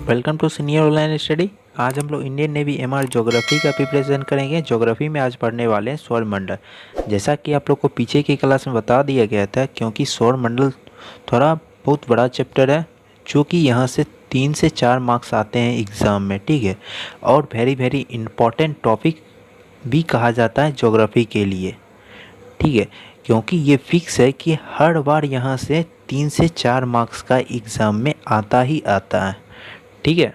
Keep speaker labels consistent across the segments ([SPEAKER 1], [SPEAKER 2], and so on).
[SPEAKER 1] Welcome to senior online study. आज हम लोग इंडियन नेवी एमआर ज्योग्राफी का प्रिपरेशन करेंगे। ज्योग्राफी में आज पढ़ने वाले हैं सौरमंडल। जैसा कि आप लोग को पीछे की क्लास में बता दिया गया था, क्योंकि सौरमंडल थोड़ा बहुत बड़ा चैप्टर है, जो कि यहाँ से 3 से 4 मार्क्स आते हैं एग्ज़ाम में, ठीक है। और वेरी वेरी इम्पॉर्टेंट टॉपिक भी कहा जाता है ज्योग्राफी के लिए, ठीक है। क्योंकि ये फिक्स है कि हर बार यहाँ से 3 से 4 मार्क्स का एग्ज़ाम में आता ही आता है, ठीक है।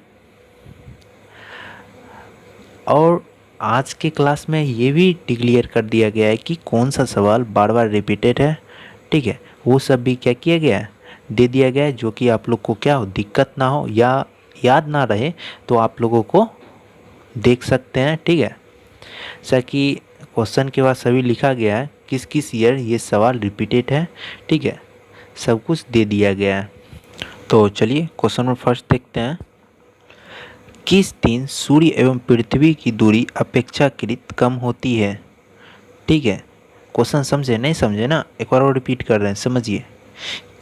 [SPEAKER 1] और आज के क्लास में ये भी डिक्लेयर कर दिया गया है कि कौन सा सवाल बार बार रिपीटेड है, ठीक है। वो सब भी क्या किया गया है, दे दिया गया है, जो कि आप लोग को क्या हो, दिक्कत ना हो या याद ना रहे तो आप लोगों को देख सकते हैं, ठीक है। सर कि क्वेश्चन के बाद सभी लिखा गया है किस किस ईयर ये सवाल रिपीटेड है, ठीक है। सब कुछ दे दिया गया है। तो चलिए क्वेश्चन नंबर फर्स्ट देखते हैं। किस दिन सूर्य एवं पृथ्वी की दूरी अपेक्षाकृत कम होती है, ठीक है। क्वेश्चन समझे नहीं समझे ना, एक बार और रिपीट कर रहे हैं, समझिए।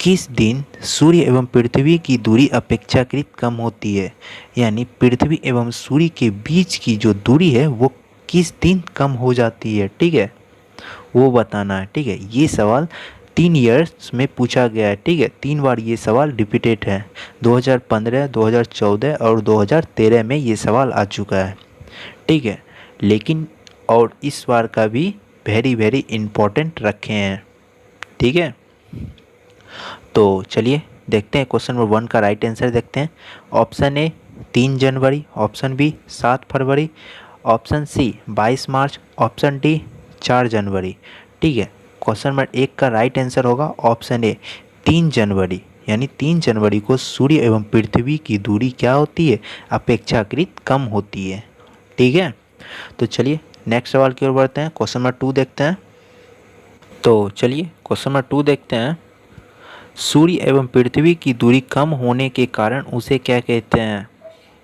[SPEAKER 1] किस दिन सूर्य एवं पृथ्वी की दूरी अपेक्षाकृत कम होती है, यानी पृथ्वी एवं सूर्य के बीच की जो दूरी है वो किस दिन कम हो जाती है, ठीक है, वो बताना है, ठीक है। ये सवाल 3 ईयर्स में पूछा गया है, ठीक है। 3 बार ये सवाल रिपीटेड है, 2015, 2014 और 2013 में ये सवाल आ चुका है, ठीक है। लेकिन और इस बार का भी वेरी वेरी इम्पोर्टेंट रखे हैं, ठीक है। तो चलिए देखते हैं क्वेश्चन नंबर 1 का राइट आंसर देखते हैं। ऑप्शन ए 3 जनवरी, ऑप्शन बी 7 फरवरी, ऑप्शन सी 22 मार्च, ऑप्शन डी 4 जनवरी, ठीक है। क्वेश्चन नंबर 1 का राइट आंसर होगा ऑप्शन ए 3 जनवरी, यानी 3 जनवरी को सूर्य एवं पृथ्वी की दूरी क्या होती है, अपेक्षाकृत कम होती है, ठीक है। तो चलिए नेक्स्ट सवाल की ओर बढ़ते हैं। क्वेश्चन नंबर 2 देखते हैं। तो चलिए क्वेश्चन नंबर 2 देखते हैं। सूर्य एवं पृथ्वी की दूरी कम होने के कारण उसे क्या कहते हैं,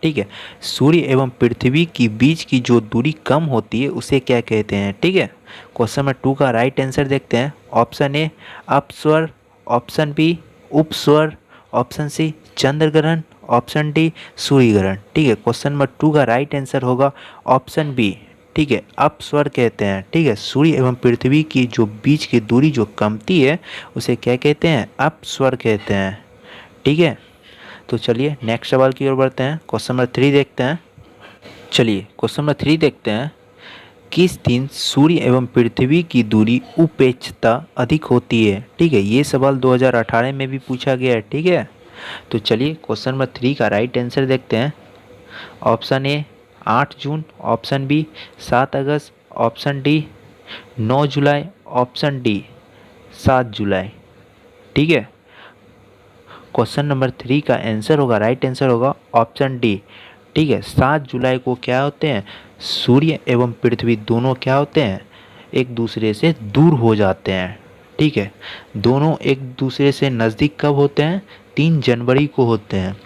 [SPEAKER 1] ठीक है। सूर्य एवं पृथ्वी के बीच की जो दूरी कम होती है उसे क्या कहते हैं, ठीक है। क्वेश्चन नंबर 2 का राइट आंसर देखते हैं। ऑप्शन ए अपस्वर, ऑप्शन बी उपस्वर, ऑप्शन सी चंद्र ग्रहण, ऑप्शन डी सूर्य ग्रहण, ठीक है। क्वेश्चन नंबर 2 का राइट आंसर होगा ऑप्शन बी, ठीक है, अपस्वर कहते हैं, ठीक है। सूर्य एवं पृथ्वी की जो बीच की दूरी जो कमती है उसे क्या कहते हैं, अपस्वर कहते हैं, ठीक है। तो चलिए नेक्स्ट सवाल की ओर बढ़ते हैं। क्वेश्चन नंबर 3 देखते हैं। चलिए क्वेश्चन नंबर 3 देखते हैं। किस दिन सूर्य एवं पृथ्वी की दूरी उपेक्षता अधिक होती है, ठीक है। ये सवाल 2018 में भी पूछा गया है, ठीक है। तो चलिए क्वेश्चन नंबर 3 का राइट आंसर देखते हैं। ऑप्शन ए 8 जून, ऑप्शन बी 7 अगस्त, ऑप्शन डी 9 जुलाई, ऑप्शन डी 7 जुलाई, ठीक है। क्वेश्चन नंबर 3 का आंसर होगा, राइट आंसर होगा ऑप्शन डी, ठीक है। 7 जुलाई को क्या होते हैं, सूर्य एवं पृथ्वी दोनों क्या होते हैं, एक दूसरे से दूर हो जाते हैं, ठीक है। दोनों एक दूसरे से नज़दीक कब होते हैं, 3 जनवरी को होते हैं।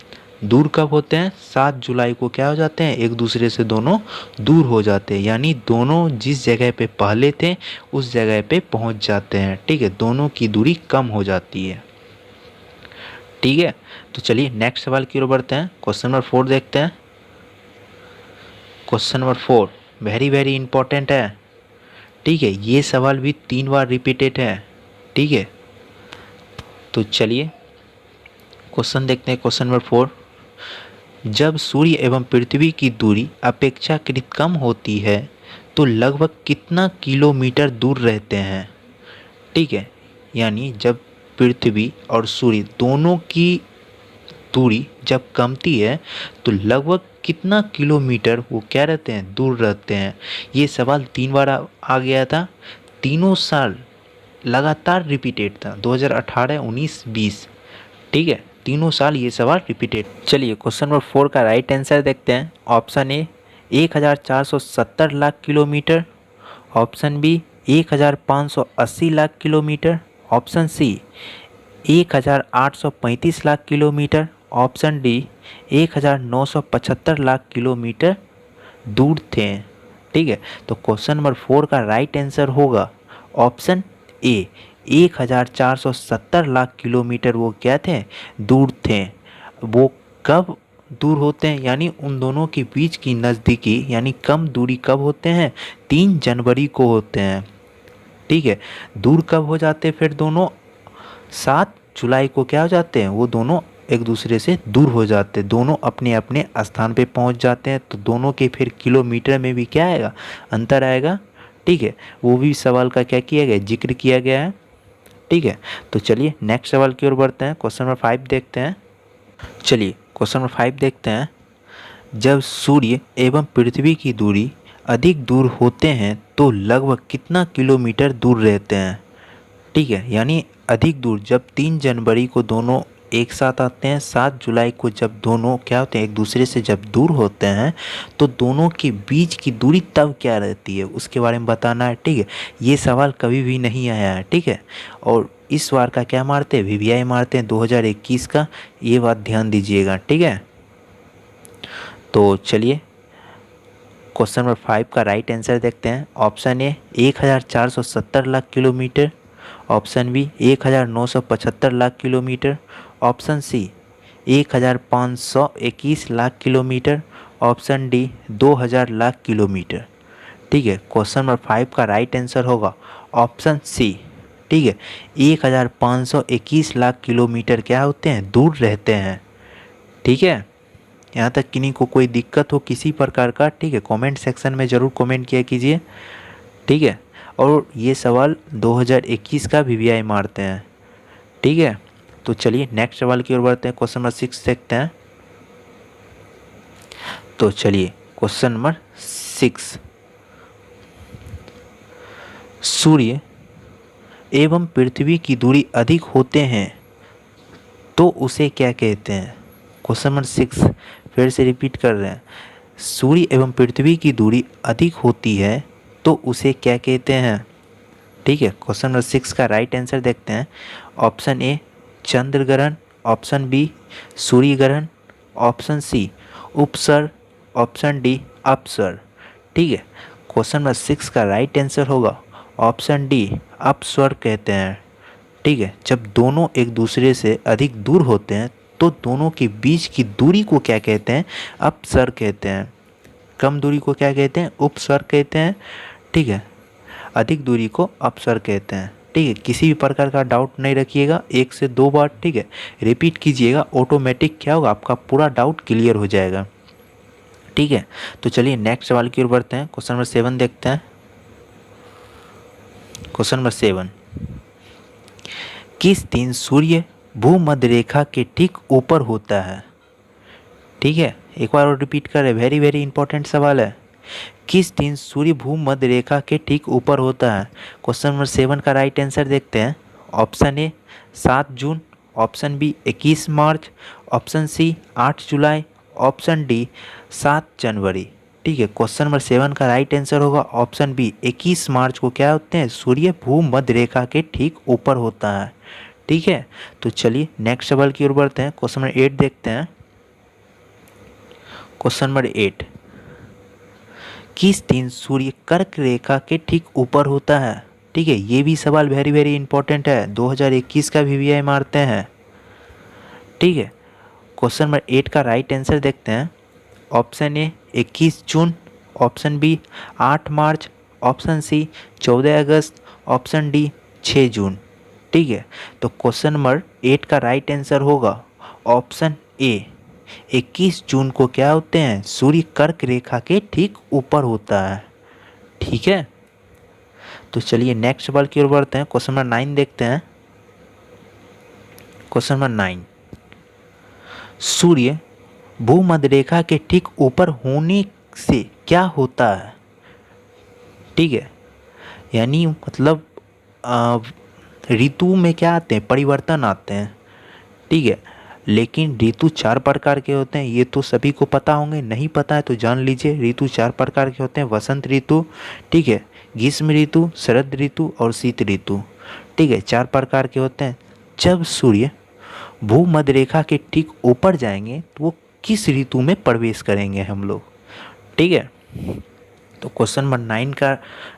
[SPEAKER 1] दूर कब होते हैं, 7 जुलाई को क्या हो जाते हैं, एक दूसरे से दोनों दूर हो जाते हैं, यानी दोनों जिस जगह पे पहले थे उस जगह पे पहुंच जाते हैं, ठीक है। दोनों की दूरी कम हो जाती है, ठीक है। तो चलिए नेक्स्ट सवाल की ओर बढ़ते हैं। क्वेश्चन नंबर 4 देखते हैं। Question number 4 very very important है, ठीक है। ये सवाल भी 3 बार रिपीटेड है, ठीक है। तो चलिए क्वेश्चन देखते हैं। क्वेश्चन नंबर 4, जब सूर्य एवं पृथ्वी की दूरी अपेक्षाकृत कम होती है तो लगभग कितना किलोमीटर दूर रहते हैं, ठीक है। यानी जब पृथ्वी और सूर्य दोनों की दूरी जब कमती है तो लगभग कितना किलोमीटर वो क्या रहते हैं, दूर रहते हैं। ये सवाल 3 बार आ गया था, तीनों साल लगातार रिपीटेड था, 2018, 19, 20, ठीक है। तीनों साल ये सवाल रिपीटेड। चलिए क्वेश्चन नंबर 4 का राइट आंसर देखते हैं। Option A 1470 lakh kilometre, option B 1580 lakh kilometre, option C 1835 lakh kilometre, option D 1975 lakh kilometre दूर थे, ठीक है। तो क्वेश्चन नंबर 4 का राइट आंसर होगा ऑप्शन ए 1470 लाख किलोमीटर वो क्या थे, दूर थे। वो कब दूर होते हैं, यानी उन दोनों के बीच की नज़दीकी यानी कम दूरी कब होते हैं? 3 जनवरी को होते हैं। ठीक है, दूर कब हो जाते हैं फिर दोनों? 7 जुलाई को क्या हो जाते हैं? वो दोनों एक दूसरे से दूर हो जाते हैं, दोनों अपने अपने स्थान पे पहुंच जाते हैं। तो दोनों के फिर किलोमीटर में भी क्या आएगा? अंतर आएगा। ठीक है, वो भी सवाल का क्या किया गया? जिक्र किया गया है। ठीक है, तो चलिए नेक्स्ट सवाल की ओर बढ़ते हैं। क्वेश्चन नंबर 5 देखते हैं। चलिए क्वेश्चन नंबर 5 देखते हैं। जब सूर्य एवं पृथ्वी की दूरी अधिक दूर होते हैं तो लगभग कितना किलोमीटर दूर रहते हैं? ठीक है, यानी अधिक दूर, जब 3 जनवरी को दोनों एक साथ आते हैं, 7 जुलाई को जब दोनों क्या होते हैं? एक दूसरे से जब दूर होते हैं तो दोनों के बीच की दूरी तब क्या रहती है, उसके बारे में बताना है। ठीक है, ये सवाल कभी भी नहीं आया है। ठीक है, और इस बार का क्या मारते हैं? वीवीआई मारते हैं 2021 का, ये बात ध्यान दीजिएगा। ठीक है, तो चलिए क्वेश्चन नंबर 5 का राइट आंसर देखते हैं। Option A 1470 lakh kilometre, option B 1975 lakh kilometre, option C 1521 lakh kilometre, option D 2000 lakh kilometre. ठीक है, क्वेश्चन नंबर 5 का राइट आंसर होगा ऑप्शन सी। ठीक है, 1521 लाख किलोमीटर क्या होते हैं? दूर रहते हैं। ठीक है, यहाँ तक किन्हीं को कोई दिक्कत हो किसी प्रकार का? ठीक है, कमेंट सेक्शन में ज़रूर कमेंट किया कीजिए। ठीक है, और ये सवाल 2021 का वीवीआई मारते हैं। ठीक है, तो चलिए नेक्स्ट सवाल की ओर बढ़ते हैं। क्वेश्चन नंबर 6 देखते हैं। तो चलिए क्वेश्चन नंबर 6, सूर्य एवं पृथ्वी की दूरी अधिक होते हैं तो उसे क्या कहते हैं? क्वेश्चन नंबर 6 फिर से रिपीट कर रहे हैं। सूर्य एवं पृथ्वी की दूरी अधिक होती है तो उसे क्या कहते हैं? ठीक है, क्वेश्चन नंबर 6 का राइट आंसर देखते हैं। ऑप्शन ए चंद्र ग्रहण, ऑप्शन बी सूर्य ग्रहण, ऑप्शन सी उपसर, ऑप्शन डी अपसर। ठीक है, क्वेश्चन नंबर 6 का राइट आंसर होगा ऑप्शन डी अपस्वर कहते हैं। ठीक है, जब दोनों एक दूसरे से अधिक दूर होते हैं तो दोनों के बीच की दूरी को क्या कहते हैं? अपसर कहते हैं। कम दूरी को क्या कहते हैं? उपसर कहते हैं। ठीक है, अधिक दूरी को अपसर कहते हैं। ठीक है, किसी भी प्रकार का डाउट नहीं रखिएगा, 1 से 2 बार ठीक है रिपीट कीजिएगा, ऑटोमेटिक क्या होगा? आपका पूरा डाउट क्लियर हो जाएगा। ठीक है, तो चलिए नेक्स्ट सवाल की ओर बढ़ते हैं। क्वेश्चन नंबर 7 देखते हैं। क्वेश्चन नंबर 7, किस दिन सूर्य भूमध्य रेखा के ठीक ऊपर होता है? ठीक है, एक बार और रिपीट कर रहे, वेरी वेरी इंपॉर्टेंट सवाल है। किस दिन सूर्य भूमध्य रेखा के ठीक ऊपर होता है? क्वेश्चन नंबर 7 का राइट आंसर देखते हैं। ऑप्शन ए 7 जून, ऑप्शन बी 21 मार्च, ऑप्शन सी 8 जुलाई, ऑप्शन डी 7 जनवरी। ठीक है, क्वेश्चन नंबर 7 का राइट आंसर होगा ऑप्शन बी 21 मार्च को क्या होते हैं? सूर्य भूमध्य रेखा के ठीक ऊपर होता है। ठीक है, तो चलिए नेक्स्ट सवाल की ओर बढ़ते हैं। क्वेश्चन नंबर 8 देखते हैं। क्वेश्चन नंबर 8, किस दिन सूर्य कर्क रेखा के ठीक ऊपर होता है? ठीक है, ये भी सवाल वेरी वेरी इंपॉर्टेंट है, 2021 का वीवीआई मारते हैं। ठीक है, क्वेश्चन नंबर 8 का राइट आंसर देखते हैं। ऑप्शन ए 21 जून, ऑप्शन बी 8 मार्च, ऑप्शन सी 14 अगस्त, ऑप्शन डी 6 जून। ठीक है, तो क्वेश्चन नंबर 8 का राइट आंसर होगा ऑप्शन ए 21 जून को क्या होते हैं? सूर्य कर्क रेखा के ठीक ऊपर होता है। ठीक है, तो चलिए नेक्स्ट सवाल की ओर बढ़ते हैं। क्वेश्चन नंबर 9 देखते हैं। क्वेश्चन नंबर 9, सूर्य भूमध्य रेखा के ठीक ऊपर होने से क्या होता है? ठीक है, यानी मतलब ऋतु में क्या आते हैं? परिवर्तन आते हैं। ठीक है, लेकिन ऋतु 4 प्रकार के होते हैं, ये तो सभी को पता होंगे, नहीं पता है तो जान लीजिए। ऋतु 4 प्रकार के होते हैं, वसंत ऋतु, ठीक है, ग्रीष्म ऋतु, शरद ऋतु और शीत ऋतु। ठीक है, 4 प्रकार के होते हैं। जब सूर्य भूमध्य रेखा के ठीक ऊपर जाएंगे तो वो किस ऋतु में प्रवेश करेंगे हम लोग? ठीक है, तो क्वेश्चन नंबर 9 का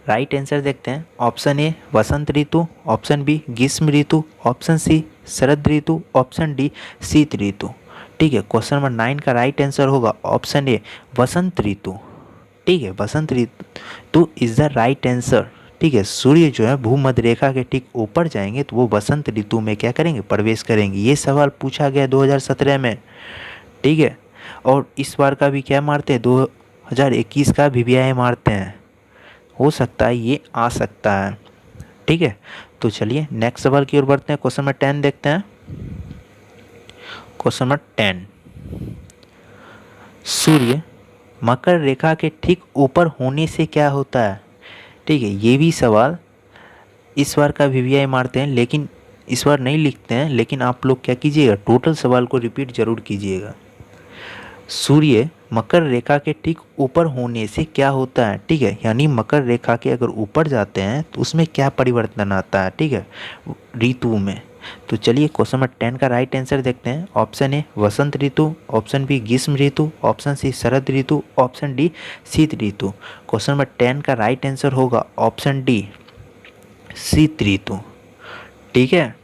[SPEAKER 1] राइट आंसर देखते हैं। ऑप्शन ए वसंत ऋतु, ऑप्शन बी ग्रीष्म ऋतु, ऑप्शन सी शरद ऋतु, ऑप्शन डी शीत ऋतु। ठीक है, क्वेश्चन नंबर 9 का राइट आंसर होगा ऑप्शन ए वसंत ऋतु। ठीक है, वसंत ऋतु इज द राइट आंसर। ठीक है, सूर्य जो है भूमध्य रेखा के ठीक ऊपर जाएंगे तो वो वसंत ऋतु में क्या करेंगे, प्रवेश करेंगे। ये सवाल पूछा गया 2017 में। ठीक है, और इस बार का भी क्या मारते हैं, 2021 का वीवीआई मारते हैं, हो सकता है ये आ सकता है। ठीक है, तो चलिए नेक्स्ट सवाल की ओर बढ़ते हैं। क्वेश्चन नंबर 10 देखते हैं। क्वेश्चन नंबर 10, सूर्य मकर रेखा के ठीक ऊपर होने से क्या होता है। ठीक है, ये भी सवाल इस बार का वीवीआई मारते हैं, लेकिन इस बार नहीं लिखते हैं, लेकिन आप लोग क्या कीजिएगा, टोटल सवाल को रिपीट जरूर कीजिएगा। सूर्य मकर रेखा के ठीक ऊपर होने से क्या होता है। ठीक है, यानी मकर रेखा के अगर ऊपर जाते हैं तो उसमें क्या परिवर्तन आता है। ठीक है, ऋतु में। तो चलिए क्वेश्चन नंबर 10 का राइट आंसर देखते हैं। ऑप्शन ए वसंत ऋतु, ऑप्शन बी ग्रीष्म ऋतु, ऑप्शन सी शरद ऋतु, ऑप्शन डी शीत ऋतु। क्वेश्चन नंबर 10 का राइट आंसर होगा ऑप्शन डी शीत ऋतु। ठीक है,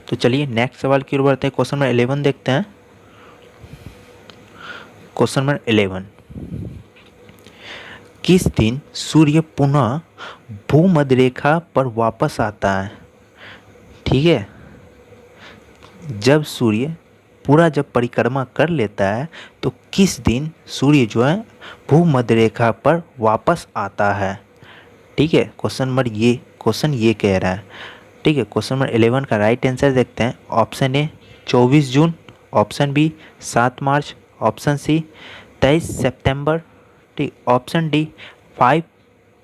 [SPEAKER 1] तो चलिए नेक्स्ट सवाल की ओर बढ़ते हैं। क्वेश्चन नंबर 11 देखते हैं। क्वेश्चन नंबर 11, किस दिन सूर्य पुनः भूमध्य रेखा पर वापस आता है। ठीक है, जब सूर्य पूरा जब परिक्रमा कर लेता है तो किस दिन सूर्य जो है भूमध्य रेखा पर वापस आता है। ठीक है, क्वेश्चन ये कह रहा है। ठीक है, क्वेश्चन नंबर 11 का राइट आंसर देखते हैं। ऑप्शन ए 24 जून, ऑप्शन बी 7 मार्च, ऑप्शन सी 23 सितंबर, ठीक, ऑप्शन डी 5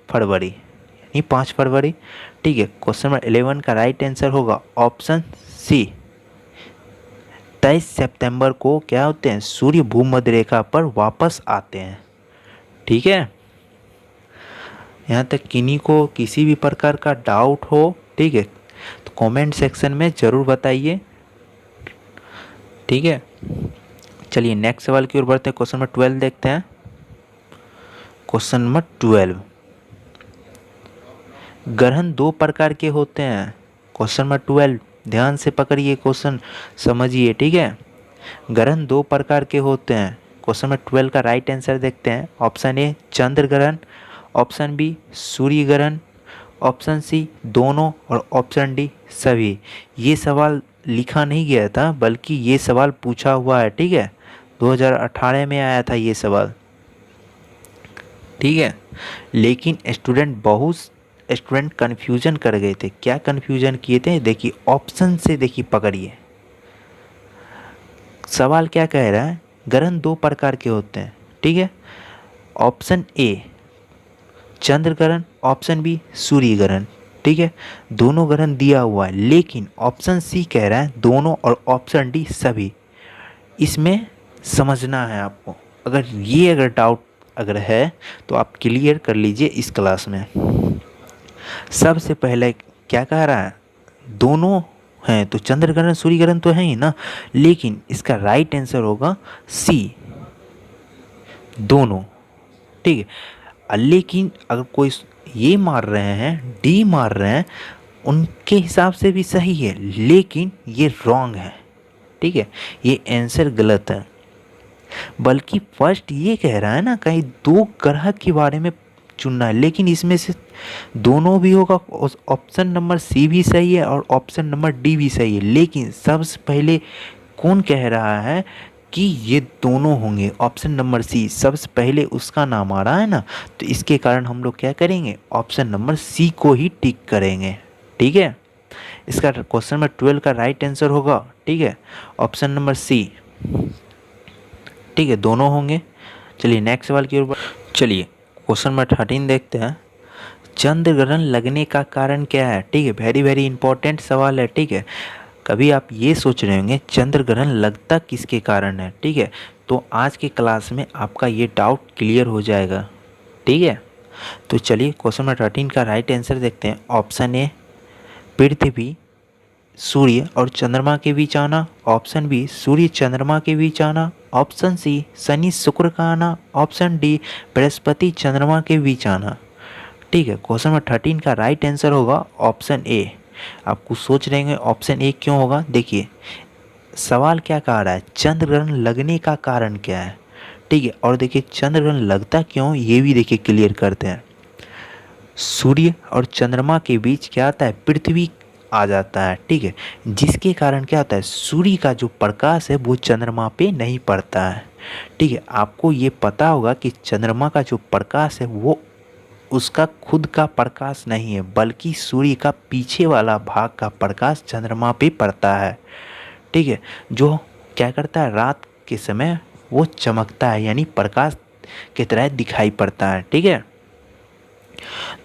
[SPEAKER 1] फरवरी यानी 5 फरवरी। ठीक है, क्वेश्चन नंबर 11 का राइट आंसर होगा ऑप्शन सी 23 सितंबर को क्या होते हैं, सूर्य भूमध्य रेखा पर वापस आते हैं। ठीक है, यहाँ तक किन्हीं को किसी भी प्रकार का डाउट हो, ठीक है, तो कमेंट सेक्शन में ज़रूर बताइए। ठीक है, चलिए नेक्स्ट सवाल की ओर बढ़ते हैं। क्वेश्चन नंबर 12 देखते हैं। क्वेश्चन नंबर 12, ग्रहण दो प्रकार के होते हैं। क्वेश्चन नंबर 12 ध्यान से पकड़िए, क्वेश्चन समझिए। ठीक है, ग्रहण दो प्रकार के होते हैं। क्वेश्चन नंबर 12 का राइट आंसर देखते हैं। ऑप्शन ए चंद्र ग्रहण, ऑप्शन बी सूर्य ग्रहण, ऑप्शन सी दोनों, और ऑप्शन डी सभी। ये सवाल लिखा नहीं गया था, बल्कि ये सवाल पूछा हुआ है। ठीक है, 2018 में आया था ये सवाल। ठीक है, लेकिन बहुत स्टूडेंट कन्फ्यूजन कर गए थे। क्या कन्फ्यूजन किए थे, देखिए ऑप्शन से देखिए पकड़िए। सवाल क्या कह रहा है, ग्रहण दो प्रकार के होते हैं। ठीक है, ऑप्शन ए चंद्र ग्रहण, ऑप्शन बी सूर्य ग्रहण। ठीक है, दोनों ग्रहण दिया हुआ है, लेकिन ऑप्शन सी कह रहा है दोनों, और ऑप्शन डी सभी। इसमें समझना है आपको। अगर डाउट अगर है तो आप क्लियर कर लीजिए इस क्लास में। सबसे पहले क्या कह रहा है, दोनों हैं तो चंद्र ग्रहण सूर्य ग्रहण तो है ही ना, लेकिन इसका राइट आंसर होगा सी दोनों। ठीक है, लेकिन अगर कोई ये मार रहे हैं, डी मार रहे हैं, उनके हिसाब से भी सही है, लेकिन ये रॉन्ग है। ठीक है, ये आंसर गलत है। बल्कि फर्स्ट ये कह रहा है ना, कहीं दो ग्रह के बारे में चुनना है, लेकिन इसमें से दोनों भी होगा। ऑप्शन नंबर सी भी सही है और ऑप्शन नंबर डी भी सही है, लेकिन सबसे पहले कौन कह रहा है कि ये दोनों होंगे, ऑप्शन नंबर सी सबसे पहले उसका नाम आ रहा है ना, तो इसके कारण हम लोग क्या करेंगे, ऑप्शन नंबर सी को ही टिक करेंगे। ठीक है, इसका क्वेश्चन नंबर 12 का राइट आंसर होगा, ठीक है, ऑप्शन नंबर सी। ठीक है, दोनों होंगे। चलिए नेक्स्ट सवाल की ओर चलिए क्वेश्चन नंबर 13 देखते हैं। चंद्र ग्रहण लगने का कारण क्या है। ठीक है, वेरी वेरी इंपॉर्टेंट सवाल है। ठीक है, कभी आप ये सोच रहे होंगे चंद्र ग्रहण लगता किसके कारण है। ठीक है, तो आज के क्लास में आपका ये डाउट क्लियर हो जाएगा। ठीक है, तो चलिए क्वेश्चन नंबर 13 का राइट आंसर देखते हैं। ऑप्शन ए पृथ्वी सूर्य और चंद्रमा के बीच आना, ऑप्शन बी सूर्य चंद्रमा के बीच आना, ऑप्शन सी शनि शुक्र का आना, ऑप्शन डी बृहस्पति चंद्रमा के बीच आना। ठीक है, क्वेश्चन नंबर 13 का राइट आंसर होगा ऑप्शन ए। आप कुछ सोच रहे हैं ऑप्शन ए क्यों होगा, देखिए सवाल क्या कह रहा है, चंद्र ग्रहण लगने का कारण क्या है। ठीक है, और देखिए चंद्र ग्रहण लगता क्यों, ये भी देखिए क्लियर करते हैं। सूर्य और चंद्रमा के बीच क्या आता है, पृथ्वी आ जाता है। ठीक है, जिसके कारण क्या होता है, सूर्य का जो प्रकाश है वो चंद्रमा पे नहीं पड़ता है। ठीक है, आपको ये पता होगा कि चंद्रमा का जो प्रकाश है वो उसका खुद का प्रकाश नहीं है, बल्कि सूर्य का पीछे वाला भाग का प्रकाश चंद्रमा पे पड़ता है। ठीक है, जो क्या करता है, रात के समय वो चमकता है, यानी प्रकाश की तरह दिखाई पड़ता है। ठीक है,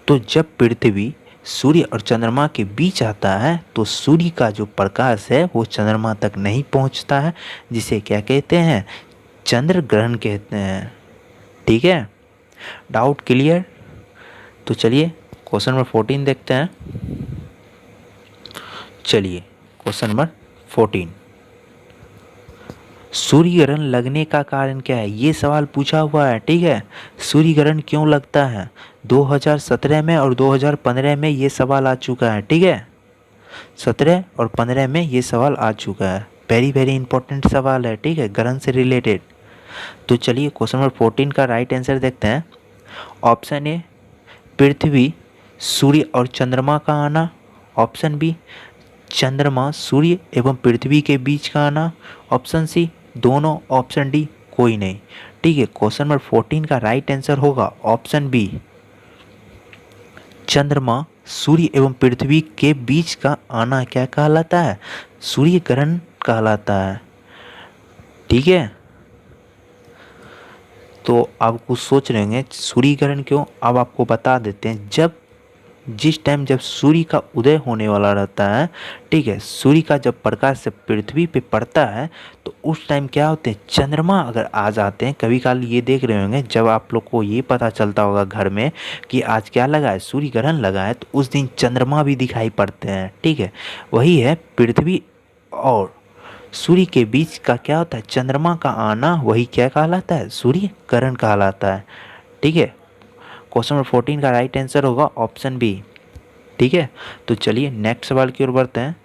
[SPEAKER 1] तो जब पृथ्वी सूर्य और चंद्रमा के बीच आता है तो सूर्य का जो प्रकाश है वो चंद्रमा तक नहीं पहुंचता है, जिसे क्या कहते हैं, चंद्र ग्रहण कहते हैं। ठीक है, डाउट क्लियर। तो चलिए क्वेश्चन नंबर 14 देखते हैं। चलिए क्वेश्चन नंबर 14, सूर्य ग्रहण लगने का कारण क्या है, ये सवाल पूछा हुआ है। ठीक है, सूर्य ग्रहण क्यों लगता है, 2017 में और 2015 में ये सवाल आ चुका है। ठीक है, 17 और 15 में ये सवाल आ चुका है, वेरी वेरी इंपॉर्टेंट सवाल है। ठीक है, ग्रहण से रिलेटेड। तो चलिए क्वेश्चन नंबर 14 का राइट आंसर देखते हैं। ऑप्शन ए, पृथ्वी सूर्य और चंद्रमा का आना। ऑप्शन बी, चंद्रमा सूर्य एवं पृथ्वी के बीच का आना। ऑप्शन सी, दोनों। ऑप्शन डी, कोई नहीं। ठीक है, क्वेश्चन नंबर 14 का राइट आंसर होगा ऑप्शन बी, चंद्रमा सूर्य एवं पृथ्वी के बीच का आना क्या कहलाता है, सूर्य ग्रहण कहलाता है। ठीक है, तो आप कुछ सोच रहे होंगे सूर्य ग्रहण क्यों, अब आपको बता देते हैं। जिस टाइम जब सूर्य का उदय होने वाला रहता है, ठीक है, सूर्य का जब प्रकाश से पृथ्वी पे पड़ता है तो उस टाइम क्या होते हैं, चंद्रमा अगर आ जाते हैं, कभी काल ये देख रहे होंगे जब आप लोग को ये पता चलता होगा घर में कि आज क्या लगा है, सूर्य ग्रहण लगा है, तो उस दिन चंद्रमा भी दिखाई पड़ते हैं। ठीक है, वही है पृथ्वी और सूर्य के बीच का क्या होता है, चंद्रमा का आना, वही क्या कहलाता है, सूर्य ग्रहण कहलाता है। ठीक है, क्वेश्चन नंबर 14 का राइट आंसर होगा ऑप्शन बी। ठीक है, तो चलिए नेक्स्ट सवाल की ओर बढ़ते हैं।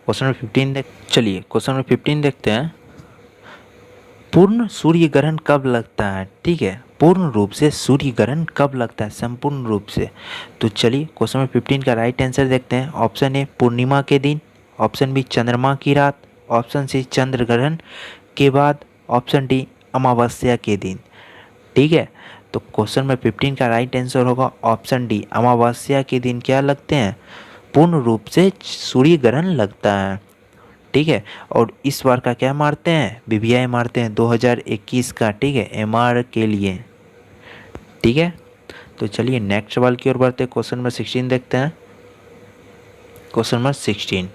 [SPEAKER 1] क्वेश्चन नंबर 15 चलिए क्वेश्चन नंबर 15 देखते हैं। पूर्ण सूर्य ग्रहण कब लगता है। ठीक है, पूर्ण रूप से सूर्य ग्रहण कब लगता है, संपूर्ण रूप से। तो चलिए क्वेश्चन नंबर 15 का राइट आंसर देखते हैं। ऑप्शन ए, पूर्णिमा के दिन। ऑप्शन बी, चंद्रमा की रात। ऑप्शन सी, चंद्र ग्रहण के बाद। ऑप्शन डी, अमावस्या के दिन। ठीक है, तो क्वेश्चन नंबर 15 का राइट आंसर होगा ऑप्शन डी, अमावस्या के दिन क्या लगते हैं, पूर्ण रूप से सूर्य ग्रहण लगता है। ठीक है, और इस बार का क्या मारते हैं, वीवीआई मारते हैं 2021 का। ठीक है, एमआर के लिए। ठीक है, तो चलिए नेक्स्ट सवाल की ओर बढ़ते हैं। क्वेश्चन नंबर 16 देखते हैं। क्वेश्चन नंबर 16,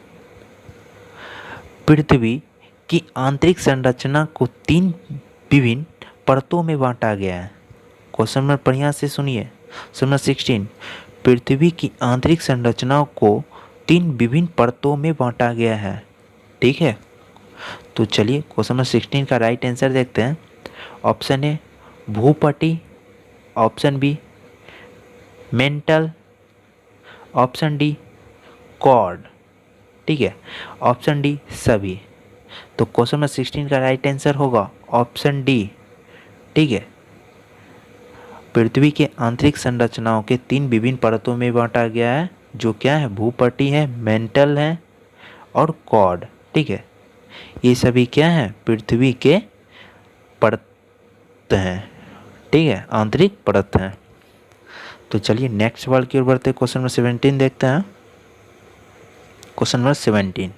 [SPEAKER 1] पृथ्वी की आंतरिक संरचना को 3 विभिन्न परतों में बांटा गया है। क्वेश्चन नंबर बढ़िया से सुनिए। क्वेश्चन नंबर 16, पृथ्वी की आंतरिक संरचना को 3 विभिन्न परतों में बांटा गया है। ठीक है, तो चलिए क्वेश्चन नंबर 16 का राइट आंसर देखते हैं। ऑप्शन ए, भूपटी। Option B, mantle. Option D, core. ठीक है, ऑप्शन डी, सभी। तो क्वेश्चन नंबर 16 का राइट आंसर होगा ऑप्शन डी। ठीक है, पृथ्वी के आंतरिक संरचनाओं के 3 विभिन्न परतों में बांटा गया है, जो क्या है, भूपटी है, मेंटल है और कॉर्ड। ठीक है, ये सभी क्या है, पृथ्वी के परत हैं। ठीक है, आंतरिक परत हैं। तो चलिए नेक्स्ट सवाल की ओर बढ़ते हैं। क्वेश्चन नंबर 17 देखते हैं। क्वेश्चन नंबर 17,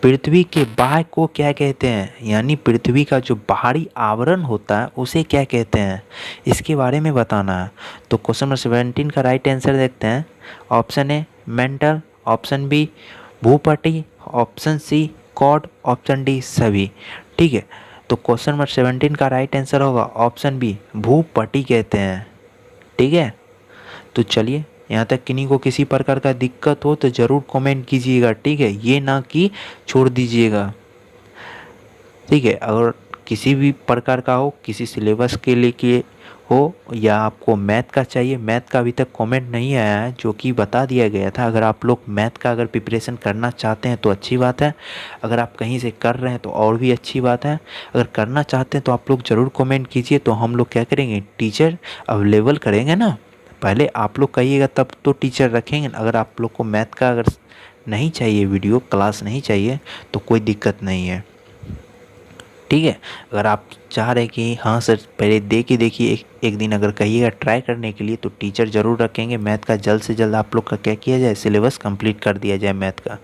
[SPEAKER 1] पृथ्वी के बाह्य को क्या कहते हैं, यानी पृथ्वी का जो बाहरी आवरण होता है उसे क्या कहते हैं, इसके बारे में बताना है। तो क्वेश्चन नंबर 17 का राइट आंसर देखते हैं। Option A, mantle. Option B, भूपटी। Option C, core. Option D, सभी। ठीक है, तो क्वेश्चन नंबर 17 का राइट आंसर होगा ऑप्शन बी, भूपटी कहते हैं। ठीक है, तो चलिए यहाँ तक किन्हीं को किसी प्रकार का दिक्कत हो तो ज़रूर कमेंट कीजिएगा। ठीक है, ये ना कि छोड़ दीजिएगा। ठीक है। अगर किसी भी प्रकार का हो, किसी सिलेबस के लिए हो, या आपको मैथ का चाहिए, मैथ का अभी तक कमेंट नहीं आया है, जो कि बता दिया गया था। अगर आप लोग मैथ का अगर प्रिपरेशन करना चाहते हैं तो अच्छी बात है, अगर आप कहीं से कर रहे हैं तो और भी अच्छी बात है। अगर करना चाहते हैं तो आप लोग ज़रूर कमेंट कीजिए, तो हम लोग क्या करेंगे, टीचर अवेलेबल करेंगे ना। पहले आप लोग कहिएगा तब तो टीचर रखेंगे। अगर आप लोग को मैथ का अगर नहीं चाहिए, वीडियो क्लास नहीं चाहिए, तो कोई दिक्कत नहीं है, ठीक है। अगर आप चाह रहे हैं कि हाँ सर पहले दे के देखिए, एक दिन अगर कहिएगा ट्राई करने के लिए, तो टीचर ज़रूर रखेंगे। मैथ का जल्द से जल्द आप लोग का क्या किया जाए, सिलेबस कंप्लीट कर दिया जाए मैथ का,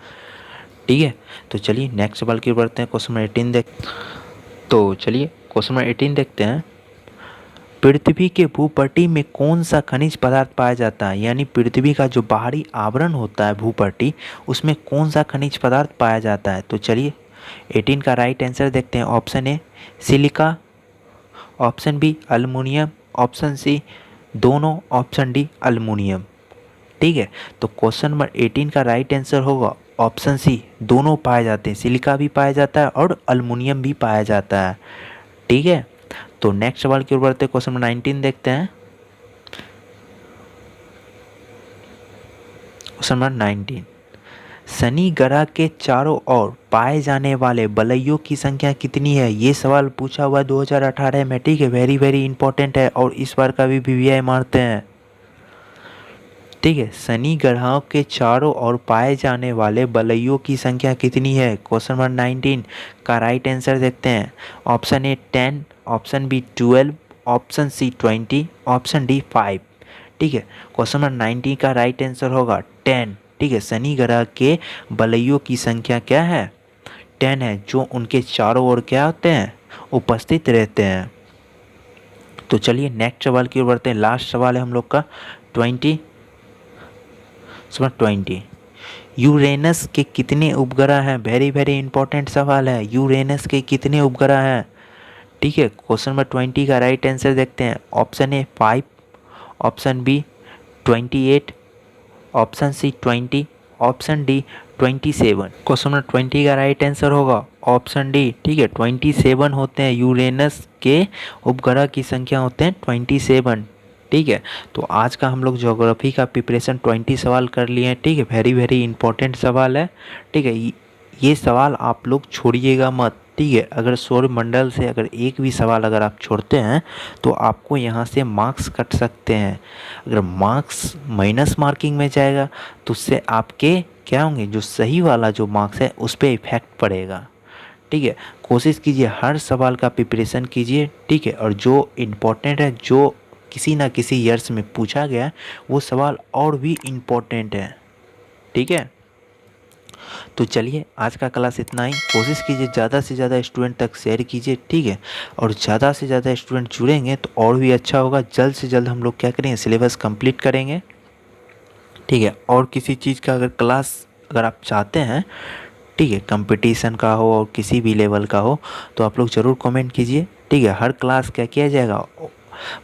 [SPEAKER 1] ठीक है। तो चलिए नेक्स्ट सवाल की बढ़ते हैं, क्वेश्चन नंबर 18 तो चलिए क्वेश्चन नंबर 18 देखते हैं। पृथ्वी के भूपट्टी में कौन सा खनिज पदार्थ पाया जाता है, यानी पृथ्वी का जो बाहरी आवरण होता है भूपट्टी, उसमें कौन सा खनिज पदार्थ पाया जाता है। तो चलिए 18 का राइट आंसर देखते हैं। Option A silica, option B aluminium, option C दोनों, ऑप्शन डी अल्मीनियम, ठीक है। तो क्वेश्चन नंबर 18 का राइट आंसर होगा ऑप्शन सी, दोनों पाए जाते हैं, सिलिका भी पाया जाता है और अल्मीनियम भी पाया जाता है, ठीक है। तो नेक्स्ट सवाल की ओर बढ़ते हैं, क्वेश्चन नंबर 19 देखते हैं। क्वेश्चन नंबर 19, शनि ग्रह के चारों ओर पाए जाने वाले वलयों की संख्या कितनी है। ये सवाल पूछा हुआ 2018 में, ठीक है। वेरी वेरी इंपॉर्टेंट है और इस बार का भी वीवीआई मारते हैं, ठीक है। शनि ग्रह के चारों ओर पाए जाने वाले वलयों की संख्या कितनी है। क्वेश्चन नंबर 19 का राइट आंसर देखते हैं। Option A 10, option B 12, option C 20, option D 5, ठीक है। क्वेश्चन नंबर 19 का राइट आंसर होगा 10, ठीक है। शनि ग्रह के वलयों की संख्या क्या है, 10 है, जो उनके चारों ओर क्या होते हैं, उपस्थित रहते हैं। तो चलिए नेक्स्ट सवाल की ओर बढ़ते हैं, लास्ट सवाल है हम लोग का 20 यूरेनस के कितने उपग्रह हैं। वेरी वेरी इंपॉर्टेंट सवाल है, यूरेनस के कितने उपग्रह हैं, ठीक है। क्वेश्चन नंबर 20 का राइट आंसर देखते हैं। Option A 5, option B 28, option C 20, option D 27। Question number 20 का राइट आंसर होगा ऑप्शन डी, ठीक है। 27 होते हैं यूरेनस के उपग्रह की संख्या होते हैं 27, ठीक है। तो आज का हम लोग ज्योग्राफी का प्रिपरेशन 20 सवाल कर लिए हैं, ठीक है। वेरी वेरी इंपॉर्टेंट सवाल है, ठीक है। ये सवाल आप लोग छोड़िएगा मत, ठीक है। अगर सौरमंडल से अगर एक भी सवाल अगर आप छोड़ते हैं तो आपको यहाँ से मार्क्स कट सकते हैं। अगर मार्क्स माइनस मार्किंग में जाएगा तो उससे आपके क्या होंगे, जो सही वाला जो मार्क्स है उस पर इफेक्ट पड़ेगा, ठीक है। कोशिश कीजिए हर सवाल का प्रिपरेशन कीजिए, ठीक है। और जो इम्पोर्टेंट है, जो किसी ना किसी ईयर्स में पूछा गया, वो सवाल और भी इम्पोर्टेंट है, ठीक है। तो चलिए आज का क्लास इतना ही। कोशिश कीजिए ज़्यादा से ज़्यादा स्टूडेंट तक शेयर कीजिए, ठीक है। और ज़्यादा से ज़्यादा स्टूडेंट जुड़ेंगे तो और भी अच्छा होगा। जल्द से जल्द हम लोग क्या करेंगे, सिलेबस कंप्लीट करेंगे, ठीक है। और किसी चीज़ का अगर क्लास अगर आप चाहते हैं, ठीक है, कंपटीशन का हो और किसी भी लेवल का हो, तो आप लोग ज़रूर कमेंट कीजिए, ठीक है। हर क्लास क्या किया जाएगा,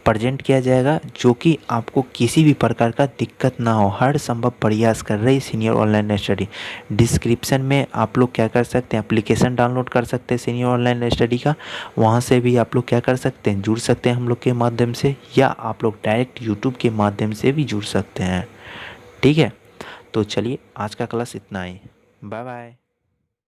[SPEAKER 1] प्रेजेंट किया जाएगा, जो कि आपको किसी भी प्रकार का दिक्कत ना हो। हर संभव प्रयास कर रही सीनियर ऑनलाइन स्टडी। डिस्क्रिप्शन में आप लोग क्या कर सकते हैं, एप्लीकेशन डाउनलोड कर सकते हैं सीनियर ऑनलाइन स्टडी का, वहाँ से भी आप लोग क्या कर सकते हैं, जुड़ सकते हैं हम लोग के माध्यम से, या आप लोग डायरेक्ट यूट्यूब के माध्यम से भी जुड़ सकते हैं, ठीक है। तो चलिए आज का क्लास इतना ही, बाय बाय।